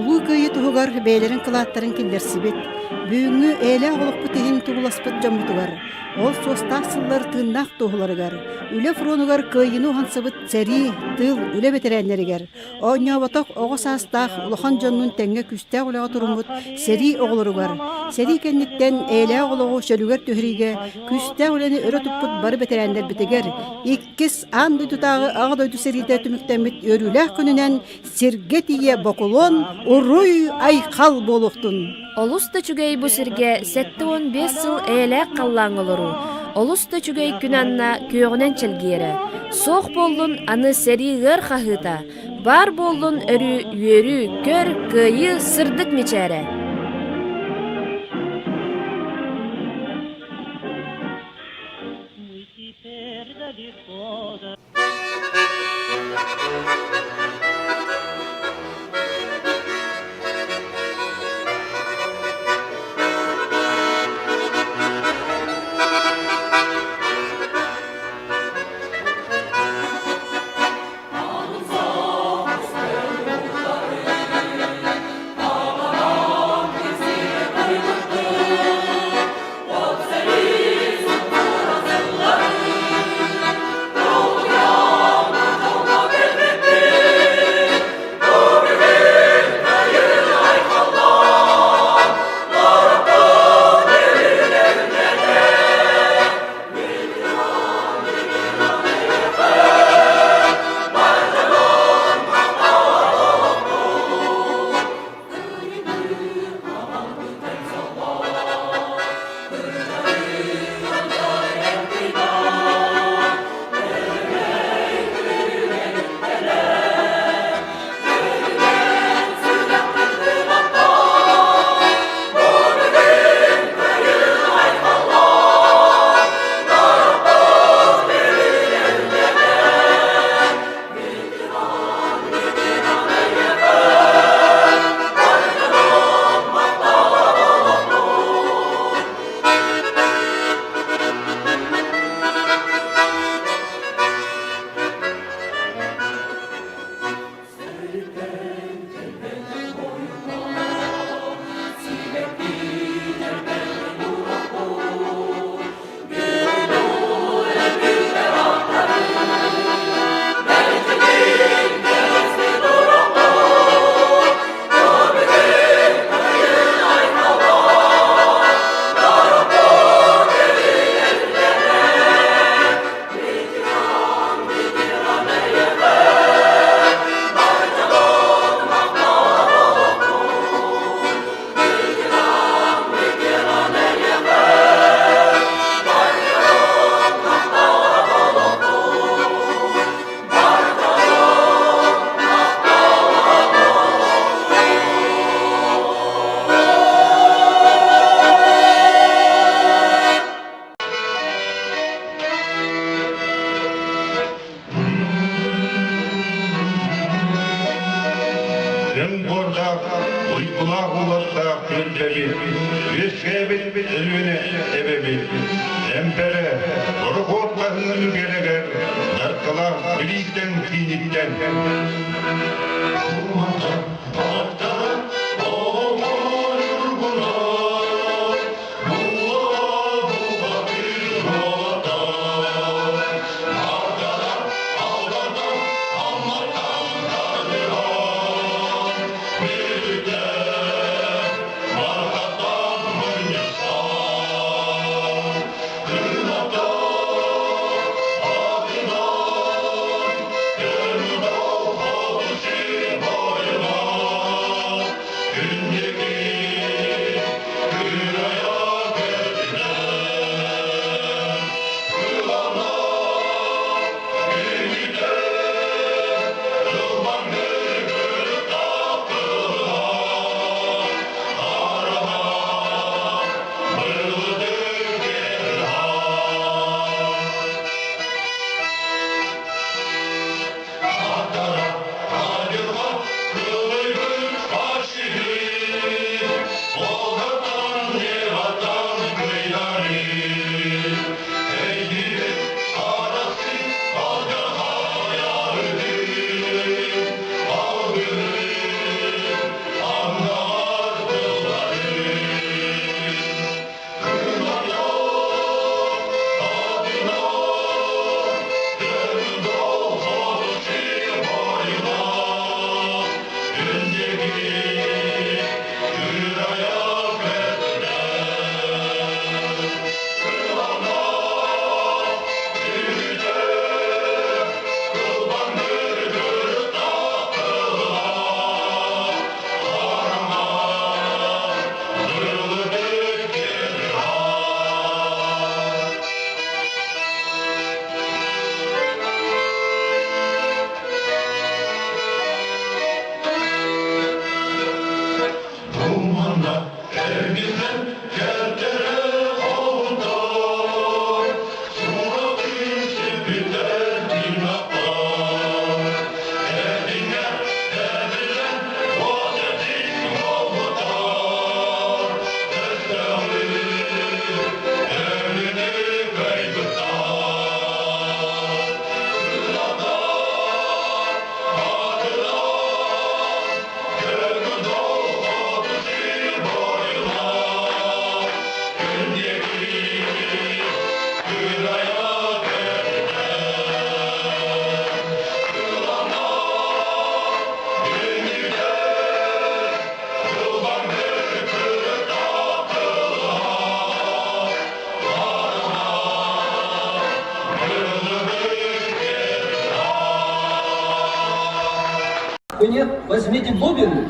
улуу кыйы туһугар бээлерин кылааттарын киллерсибит, бүгүнгү эле олокпу тиһин тугуласпыт жоммутугар, ол суостаах сыллар тыыннаах туһуларыгар, үле фронугар кыйыну хансыбыт цери, тыл, үле бетерәннеригер, оññоботок оҕо саастаах улахан дьоннун тэҥҥэ күстэ улаҕа турумут сери оҕолоругар, сери кэнниттен эле оҕолоҕу шөлүгер түһриге күстэ уланы өрө туппут бары бетерәннер битигер, иккис ан дойдутаагы аҕа дойду сериитэ түмүктэммит өрүлээх күнүнэн сирге тие бокулон уруй айхал болуктун. Олуста чүгей бу сирге 7-15 сыл эле каллаң олору. Олуста чүгей күнанна күйөгүнен челгиере. Соқ болдун аны серигер хахыта. Бар болдун өрү, үйөрү, көр, кыйы, сырдык мечере. Нет, возьмите бубен.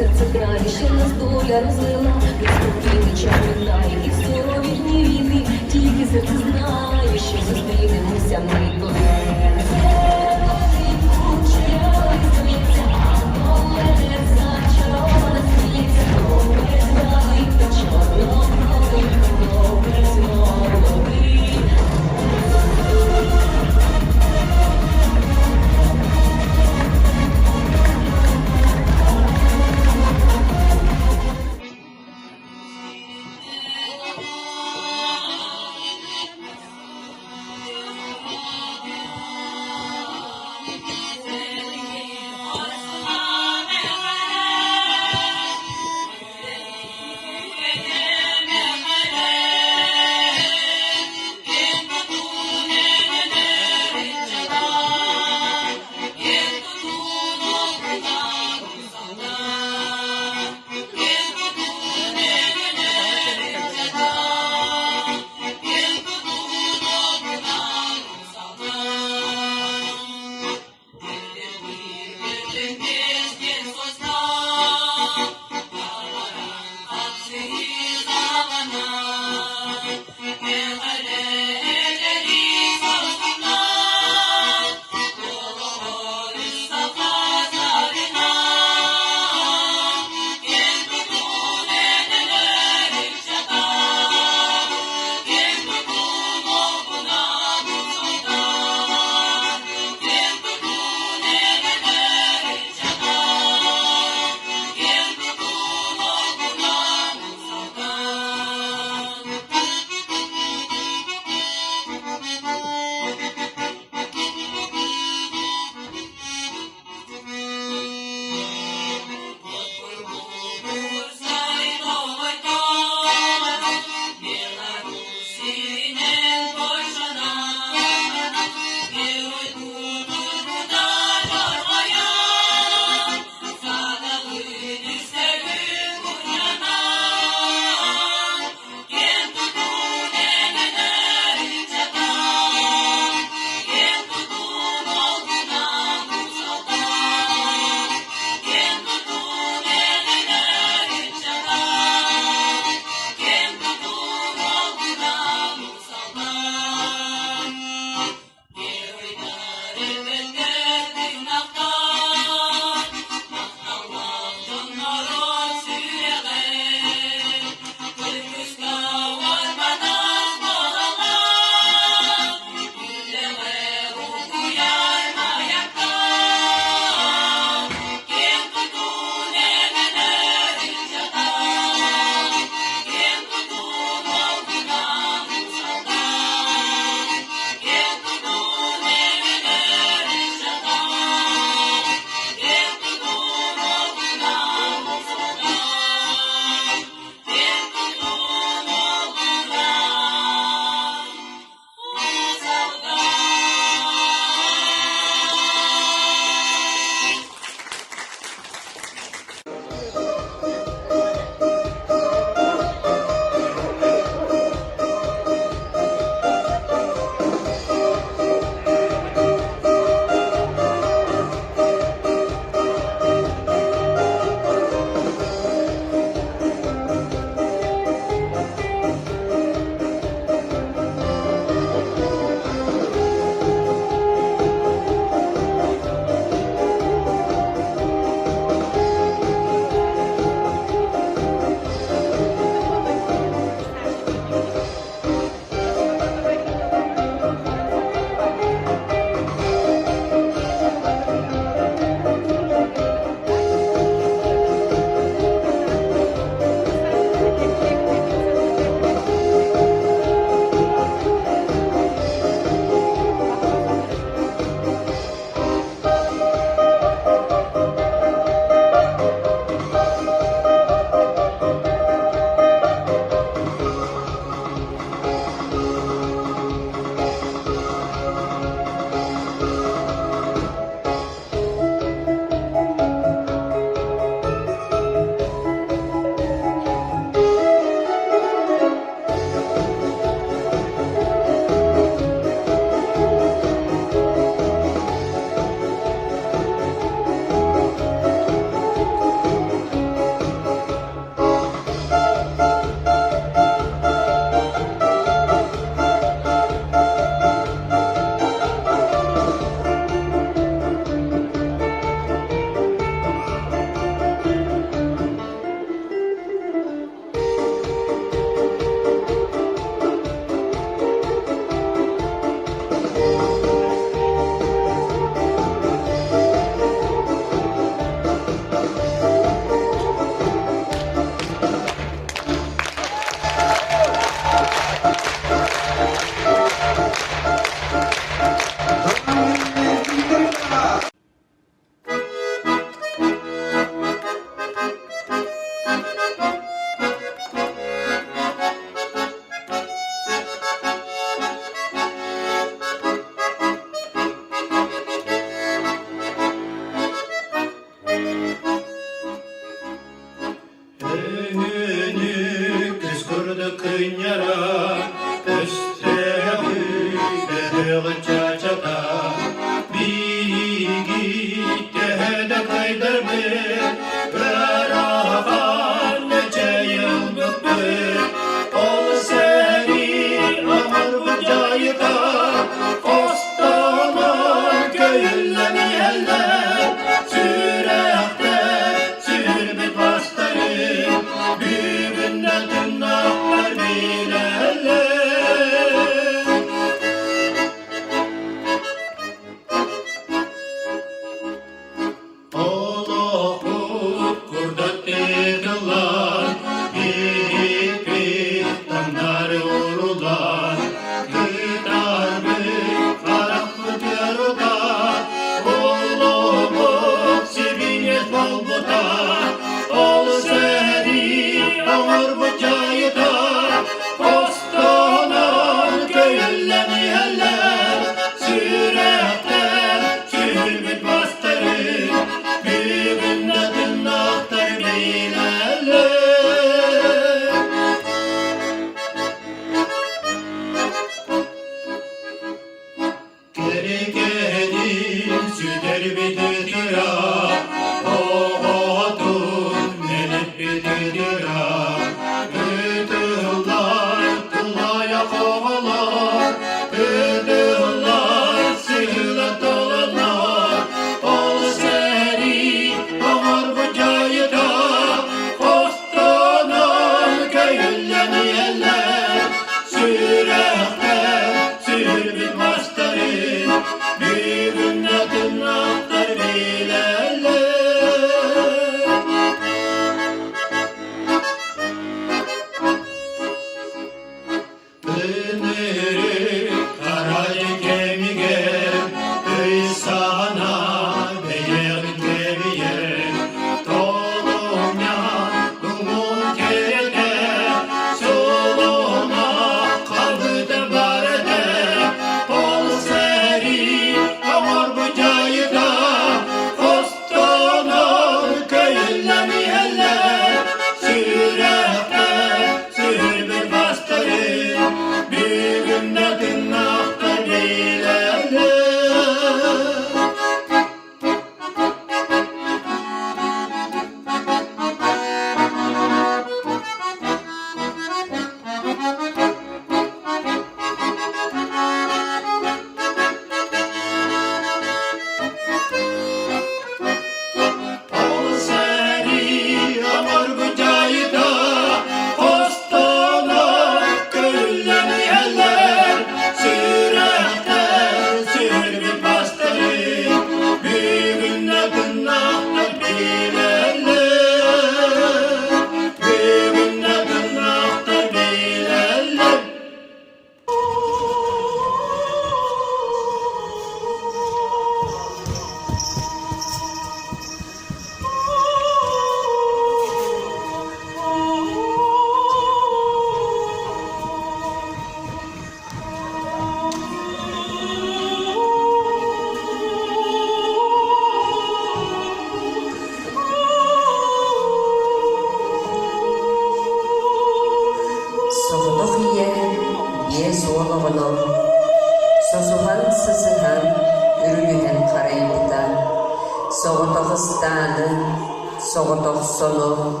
soğutok sonu,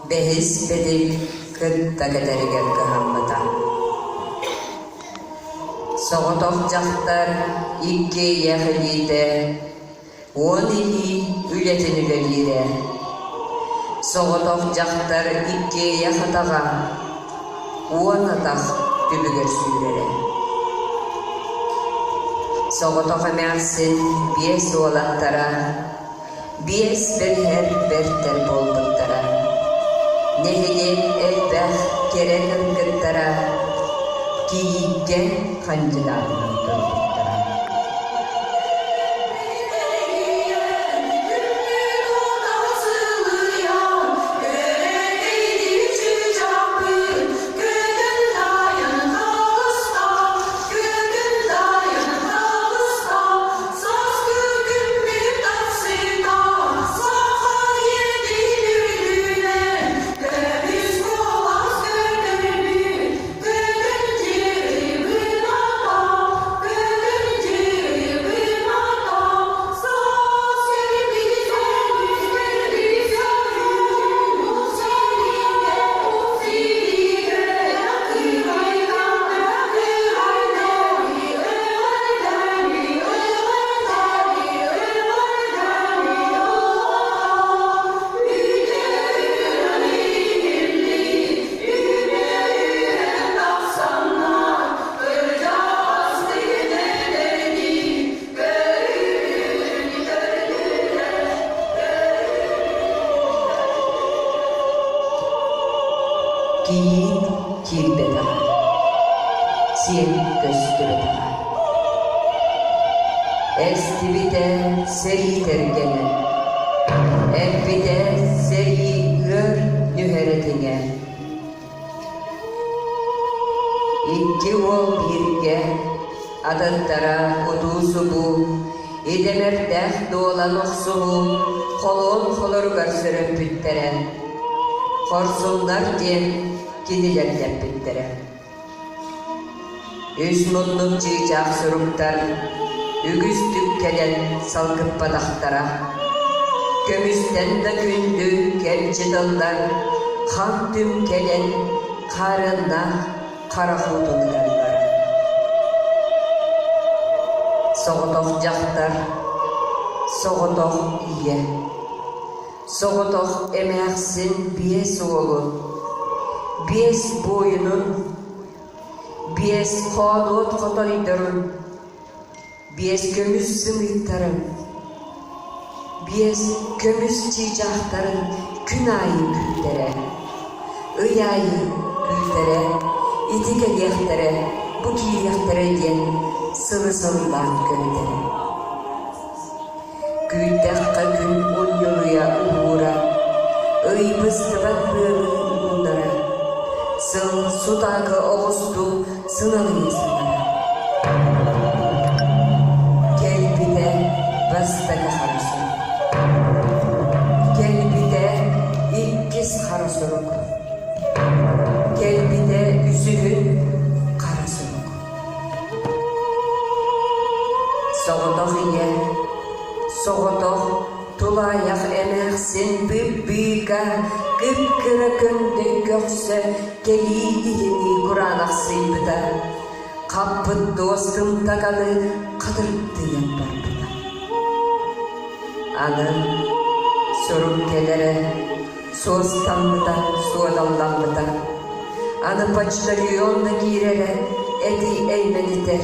behis bedil kıtta gederiger kıhammata. Soğutok jaktar iki yahilide, onihi ületinilelire. Soğutok jaktar iki yahataga, onatak tübüger sürere. Soğutok emersin bies olattara, bies berher berter bolduktara. Nehilin elbeh kerek ırkıttara, киикке кандидатынан төрүттүрө. Kiin kilpetään, sien köstyretään. Estivite seriterkene, empite seri gör nüheretine. İkki ol birge, adattara otusu bu, idemerdeh doğalan oksu bu, kolon kolor garsırın büttere. Korsunlar diyen gidilerler bittere. Üsmunluk çiğcak suruktar, ügüstük kelen salgıp badaktara. Gömüsten de gündü kelçi dallar, kan tüm kelen karına kara hudunlarlar. Soğutok jaktar, soğutok iye. Soğutok emersin bies oğlu, bies boyunun, bies kodot kotoydurun, bies kömüs sımıytarın, bies kömüs çiğcahtarın künayı kültere, ıyayı kültere, itik ediyaktere, bu kiyaktere diyen sıvı sıvıdan göntere. Güydakka gün on yoluya uğura, ıybıstıvat bığın onlara, sıl sudakı oğustu sınalı insanlara. Kelbide bastaka harasun, kelbide ikkiz harasuruk, kelbide üsühün karasuruk. Soğutok iye, soğutok tulayak emersin bübbüga, kıpkıra künde gökse geliyini kuranak sıybıda. Kapıt dostum takalı kadırttı yapar bıda. Anı sorun kelere, soğustan soğudallan bıda. Anı paçları yolda girere, eti eymen iter,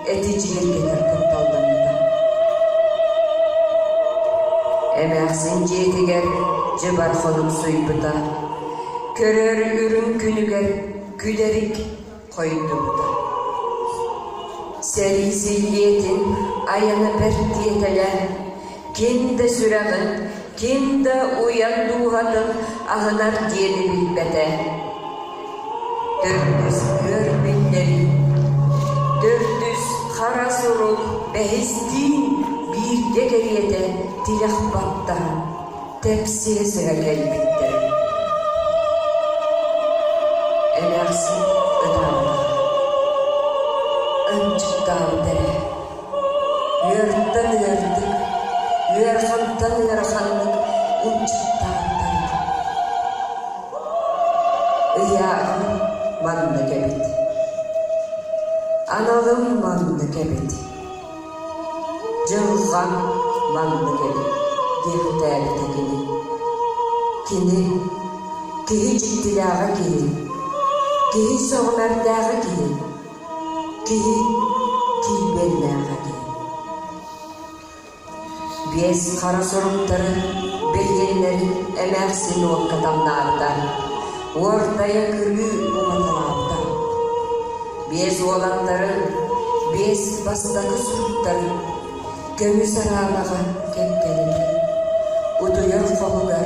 eti ciğer getir kırtaldan bıda. Emersin ciyetiger, cebar konum suybıda. Körör ürün günüger, gülerik koydu bıda. Seri zilliyetin ayağını pertiyeteler, kinde süreğin, kinde uyanduğadın ahınar diyeni bilbede. Dördüz görbilleri, dördüz kara soruk, behistin bir degeriyede dilek batta, tepsiye sıra gelbittir. Emersin ödağına, öncük dağdere, yörtten yörtük, yörhantan yörhanlık, öncük dağdere. Iyağım manlı gebit, analım manlı gebit. Cılgan manlı gebit, dihterli tekini. Kini, kihi ciddilağa kihi, kihi soğmerdağa kihi, kihi kilberlağa kihi. Bies kara sorumları, beyenleri emersin vakkatamlardan, ortaya kırı umatalardan. Без oğlanların, bez bastaki surutların, gömü sarağlağa kepkeledi. Uduyor kolular,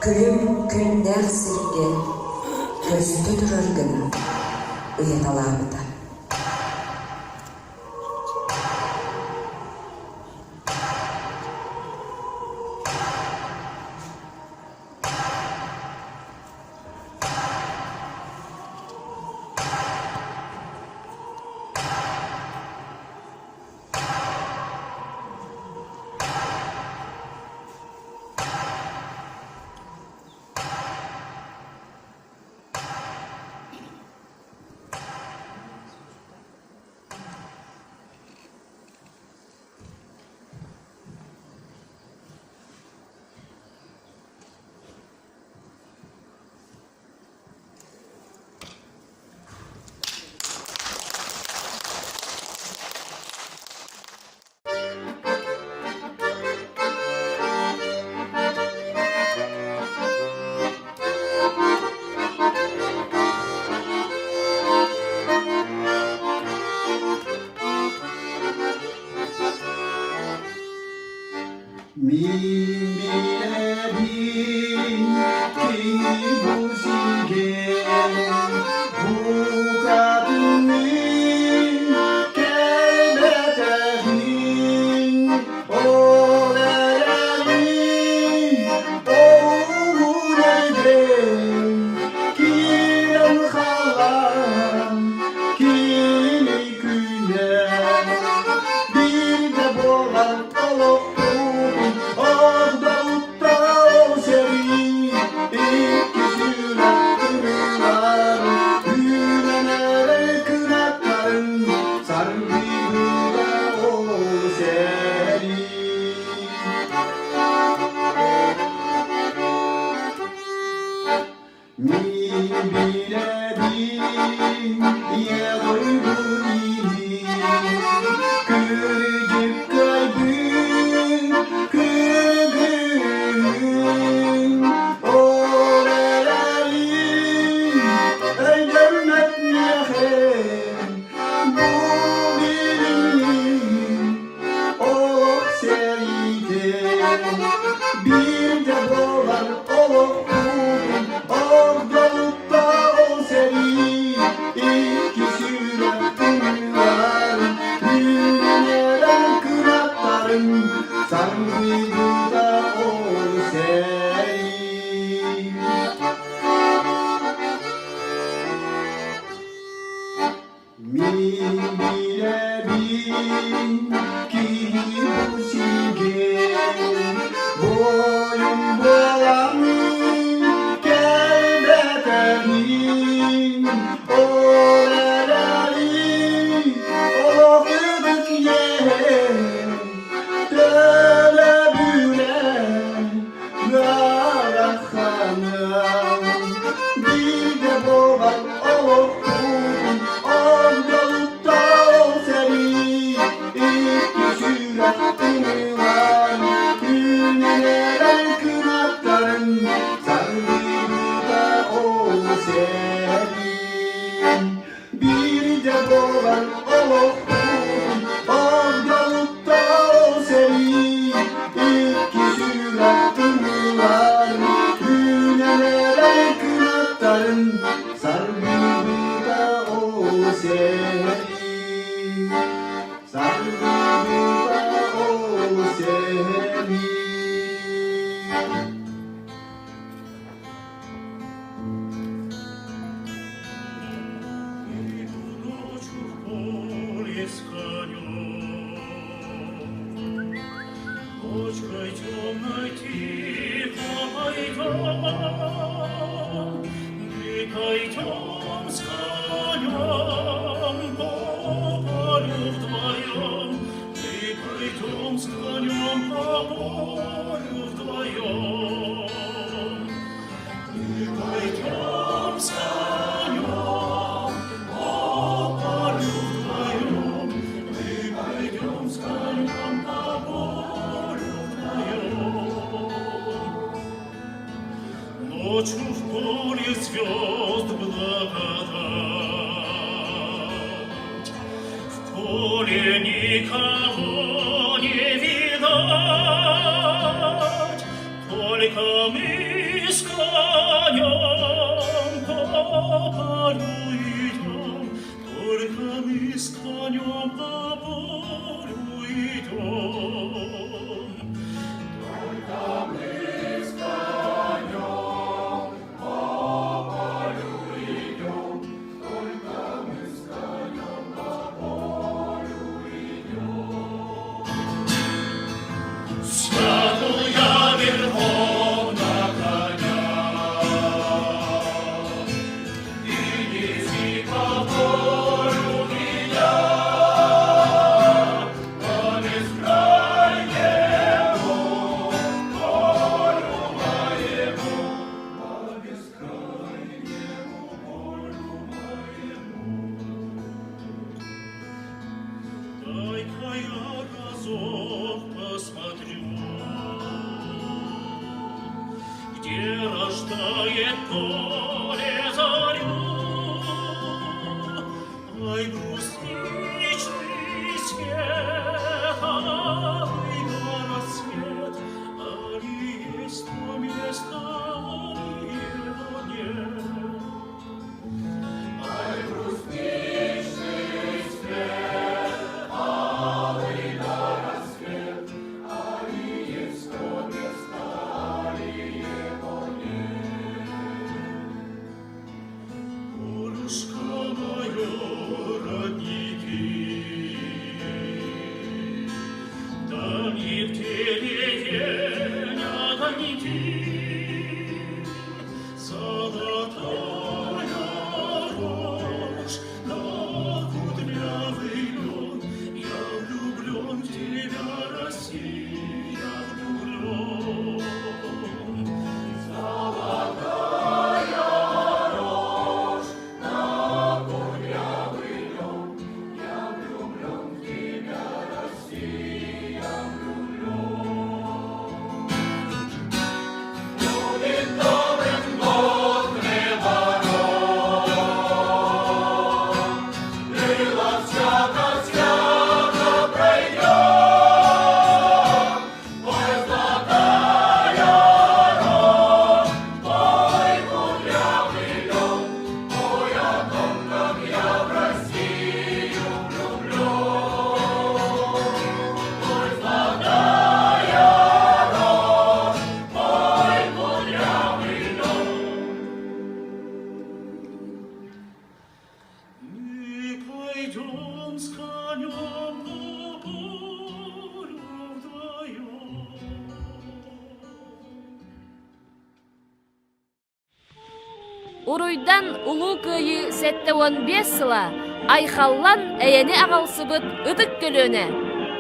külüm külner sirge, gözde durur gına, uyatalarında. Min biledim ki bu silgen bu kadının kelbeterin o verelim oğlu nereden kimin halam kimi güne bir de boğan olup Min biledim ya duyguni kırıcık kalbin kırgın oralalim ey cennet nihem bu bilim o seride bir de dolar olur Sargıda o seni Min biledim ki bu silgen boyun boğanın kelbetenin o nereli o hıdık yer bir de boğan olukun ordalıkta o seni iki süratini var günlere kınakların sargıda o seni bir de boğan olukun ordalıkta o seni iki süratini var günlere kınakların sargıda o seni sargıda o seni Ночкой темной тихо пойдем, мы пойдем с конем по полю вдвоем, мы пойдем с конем по полю вдвоем, мы пойдем с конем по полю вдвоем, мы пойдем с конем по полю вдвоем. поле никого не видать, только мы с конем по полю идем, только мы с конем по полю идем. Только мы с конем по полю идем, только мы с конем по полю идем. Сяду я верхом на коня, и неси по полю меня, по бескрайнему полю моему, по бескрайнему полю моему. Дай-ка я разок посмотрю, где рождает поле зарю. Ай, брусничный свет, ай, на рассвет, али есть то место, али его нет. Ай, брусничный свет, али на рассвет, али есть то место, али его нет. Полюшка моё, родники, дальних деревень огоньки, золотая рожь на кудрявый лен. Я влюблен в тебя, Россия, влюблен. Золотая рожь на кудрявый лен. Я влюблен в тебя, Россия, влюблен. Будет добрым год ворон, было свято-свято пройдет. Ой, золотая рожь, ой, кудрявый лен, ой, о том, как я в Россию влюблен. Ой, золотая рожь, ой, кудрявый лен. Мы пойдем с конем по полю вдвоем. Уруйдан улуу кыйы 7-15 сыла айхаллан эйени агалсыбыт ытык көлөне.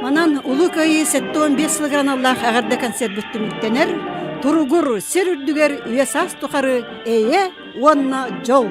Манан улук айы 7-15 сылган Аллах агарда концерт бүттүмүттенер, туругур сер үрдүгер үесас тухары эйе уанна жол.